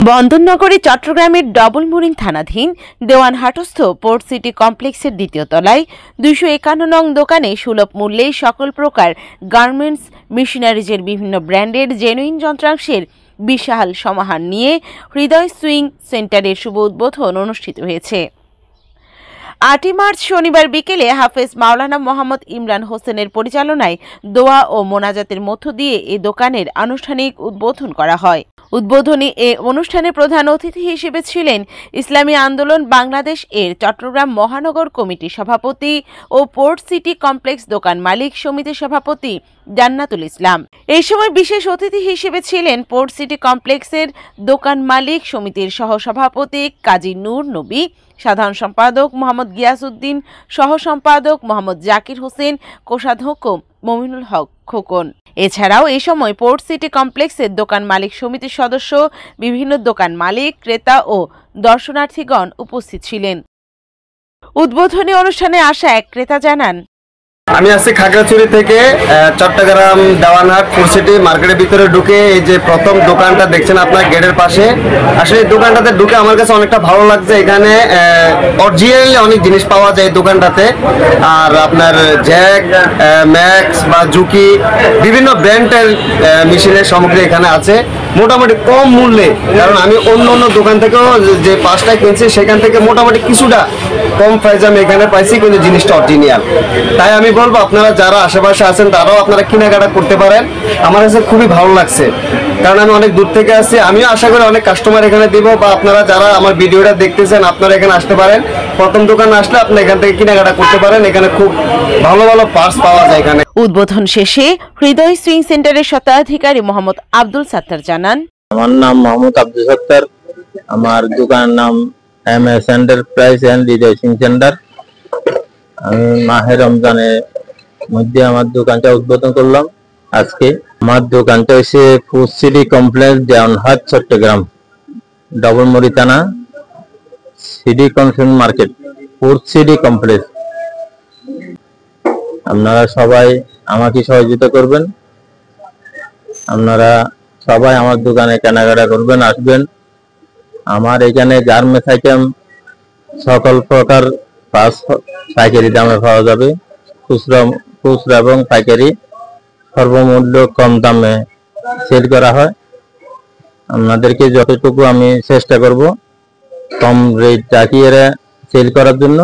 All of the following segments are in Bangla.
বন্দরনগরী চট্টগ্রামের ডবলমুরিং থানাধীন দেওয়ানহাটস্থ পোর্ট সিটি কমপ্লেক্সের দ্বিতীয় তলায় 251 নং দোকানে সুলভ মূল্যে সকল প্রকার গার্মেন্টস মেশিনারিজের বিভিন্ন ব্র্যান্ডের জেনুইন যন্ত্রাংশের বিশাল সমাহার নিয়ে হৃদয় সুইং সেন্টারের শুভ উদ্বোধন অনুষ্ঠিত হয়েছে। 8 মার্চ শনিবার বিকেলে হাফেজ মাওলানা মোহাম্মদ ইমরান হোসেনের পরিচালনায় দোয়া ও মোনাজাতের মধ্য দিয়ে এ দোকানের আনুষ্ঠানিক উদ্বোধন করা হয়। উদ্বোধনী এ অনুষ্ঠানে প্রধান অতিথি হিসেবে ছিলেন ইসলামী আন্দোলন বাংলাদেশ এর চট্টগ্রাম মহানগর কমিটির সভাপতি ও পোর্ট সিটি কমপ্লেক্স দোকান মালিক সমিতির সভাপতি জান্নাতুল ইসলাম। এই সময় বিশেষ অতিথি হিসেবে ছিলেন পোর্ট সিটি কমপ্লেক্সের দোকান মালিক সমিতির সহসভাপতি কাজী নূর নবী, সাধারণ সম্পাদক মোহাম্মদ গিয়াসউদ্দিন, সহ সম্পাদক মোহাম্মদ জাকির হোসেন, কোষাধ্যক্ষ মমিনুল হক খোকন। এছাড়াও এই সময় পোর্ট সিটি কমপ্লেক্সের দোকান মালিক সমিতির সদস্য, বিভিন্ন দোকান মালিক, ক্রেতা ও দর্শনার্থীগণ উপস্থিত ছিলেন। উদ্বোধনী অনুষ্ঠানে আসা এক ক্রেতা জানান, আমি আসছি খাগড়াছড়ি থেকে চট্টগ্রাম দেওয়ানহাট পোর্ট সিটি মার্কেটের ভিতরে ঢুকে এই যে প্রথম দোকানটা দেখছেন আপনার গেটের পাশে, আসলে এই দোকানটাতে ঢুকে আমার কাছে অনেকটা ভালো লাগছে। এখানে অরিজিনালি অনেক জিনিস পাওয়া যায় এই দোকানটাতে। আর আপনার জ্যাক, ম্যাক্স বা জুকি বিভিন্ন ব্র্যান্ডের মেশিনের সামগ্রী এখানে আছে মোটামুটি কম মূল্যে। কারণ আমি অন্য দোকান থেকেও যে 5টায় কিনছি সেখান থেকে মোটামুটি কিছুটা কম প্রাইসে আমি এখানে পাইছি, কিন্তু জিনিসটা অরিজিনাল। তাই আমি বলবো আপনারা যারা আশেপাশে আছেন তারাও আপনারা কেনাকাটা করতে পারেন। আমার কাছে খুবই ভালো লাগছে, কারণ আমি অনেক দূর থেকে আসছি। আমিও আশা করি অনেক কাস্টমার এখানে দিব, বা আপনারা যারা আমার ভিডিওটা দেখতেছেন আপনারা এখানে আসতে পারেন। প্রথম দোকানে আসলে আপনি এখান থেকে কেনাকাটা করতে পারেন। এখানে খুব ভালো ভালো পার্টস পাওয়া যায় এখানে। উদ্বোধন শেষে হৃদয় সুইং সেন্টারের স্বত্বাধিকারী মোহাম্মদ আব্দুল সাত্তার জানান, আমার নাম মোহাম্মদ আব্দুল সাত্তার, আমার দোকানের নাম MS enterprise and Hriday sewing centre. আমি মাহে রমজানের মধ্যে আমার দোকানটা উদ্বোধন করলাম আজকে। আমার দোকানটা হচ্ছে port city complex Dewanhat Chittagong, Doublemooring থানা, city confusion market, port city complex. আপনারা সবাই আমাকে সহযোগিতা করবেন। আপনারা সবাই আমার দোকানে কেনাকাটা করবেন, আসবেন। আমার এখানে গার্মেন্টস আইটেম সকল প্রকার পাইকারি দামে পাওয়া যাবে। খুচরা এবং পাইকারি সর্বমূল্য কম দামে সেল করা হয়। আপনাদেরকে যতটুকু আমি চেষ্টা করব কম রেট রাখিয়ে সেল করার জন্য।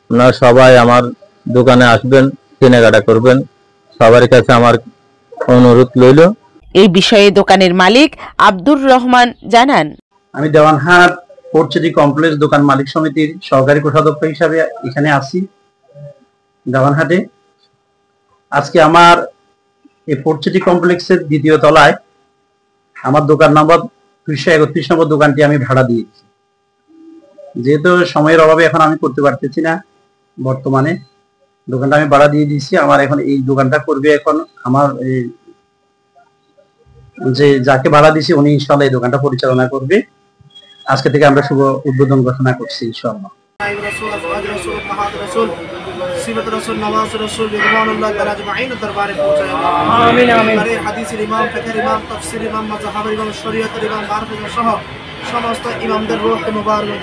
আপনারা সবাই আমার দোকানে আসবেন, কেনাকাটা করবেন। সবার কাছে আমার অনুরোধ রইল। এই বিষয়ে দোকানের মালিক আব্দুর রহমান জানান, আমি দেওয়ানহাট পোর্ট সিটি কমপ্লেক্স দোকান মালিক সমিতির সহকারী কোষাধ্যক্ষ হিসাবে এখানে আছি দেওয়ানহাটে। আজকে আমার এই পোর্ট সিটি কমপ্লেক্সের দ্বিতীয় তলায় আমার দোকান নম্বর 231 নম্বর দোকানটি আমি ভাড়া দিয়েছি। যেহেতু সময়ের অভাবে এখন আমি করতে পারতেছি না, বর্তমানে দোকানটা আমি ভাড়া দিয়ে দিয়েছি। আমার এখন এই দোকানটা করবে এখন আমার যে যাকে ভাড়া দিয়েছি উনি ইনশাআল্লাহ এই দোকানটা পরিচালনা করবে। আজকে থেকে আমরা শুভ উদ্বোধন ঘোষণা করছি ইনশাআল্লাহ। সমস্ত ইমামদের রূহ মুবারক